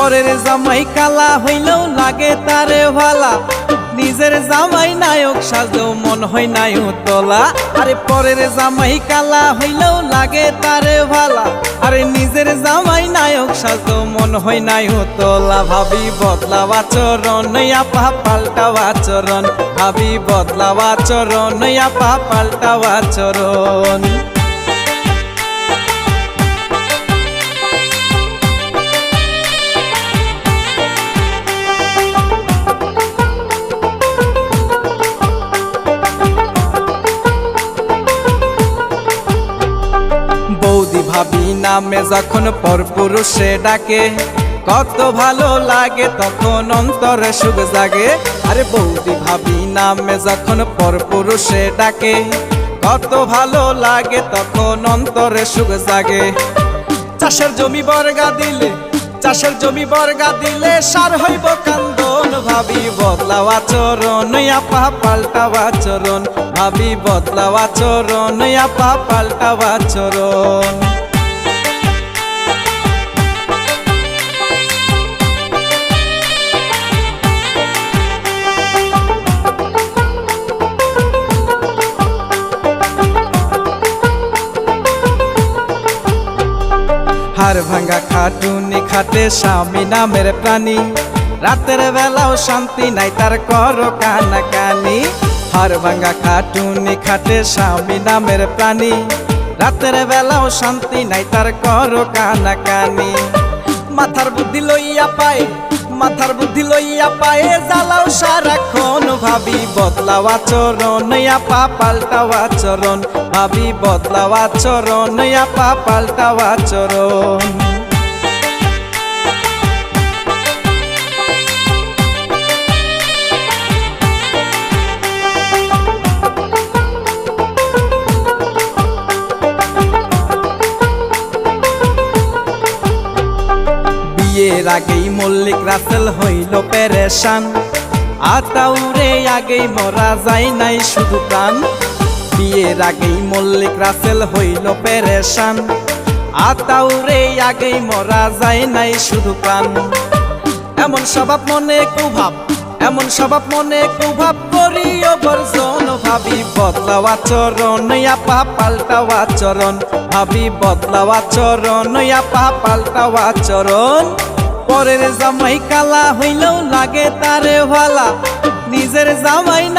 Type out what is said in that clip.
পরের জামাই কালা হইলেও লাগে তারে ভালা, নিজের জামাই নায়ক সাজলেও মন হয় নাই উতলা। আরে পরের জামাই কালা হইলেও লাগে তারে ভালা, আরে নিজের জামাই নায়ক সাজলেও মন হয় নাই উতলা। ভাবি বদলাও আচরণ আপা পাল্টাও আচরণ, ভাবি বদলাও আচরণ আপা পাল্টাও আচরণ। বৌদি ভাবি নামে যখন পরপুরুষে ডাকে, কত ভালো লাগে তখন অন্তরে সুখ জাগে। আরে বৌদি ভাবি নামে যখন পরপুরুষে ডাকে, কত ভালো লাগে তখন অন্তরে সুখ জাগে। চাষের জমি বর্গা দিলে, চাষের জমি বর্গা দিলে সার হইব কান্দন। ভাবি বদলাও আচরণ আপা পাল্টাও আচরণ, ভাবি বদলাও আচরণ আপা পাল্টাও আচরণ। হাড় ভাঙ্গা খাটুনি খাটে স্বামী নামের প্রাণী, রাতের বেলাও শান্তি নাই তার করো কানাকানি। হাড় ভাঙ্গা খাটুনি খাটে স্বামী নামের প্রাণী, রাতের বেলাও শান্তি নাই তার করো কানাকানি। মাথার বুদ্ধি লইয়া পায়, মাথার বুদ্ধি লইয়া পায়ে জ্বালাও সারাক্ষণ। ভাবি বদলাও আচরণ আপা পাল্টাও আচরণ, ভাবি বদলাও আচরণ আপা পাল্টাও আচরণ। বিয়ের আগেই মল্লিক রাসেল হইল পেরেশান, আতাউরে আগেই মরা যায় নাই শুধু প্রাণ। বিয়ের আগেই মল্লিক রাসেল হইল পেরেশান, আতাউরে আগেই মরা যায় নাই শুধু প্রাণ। এমন স্বভাব মনে কুভাব, এমন স্বভাব মনে কুভাব করিও বর্জন। ভাবি বদলাও আচরণ আপা পাল্টাও আচরণ, ভাবি বদলাও আচরণ আপা পাল্টাও আচরণ। পরের জামাই কালা হইলেও লাগে তারে ভালা, নিজের জামাই না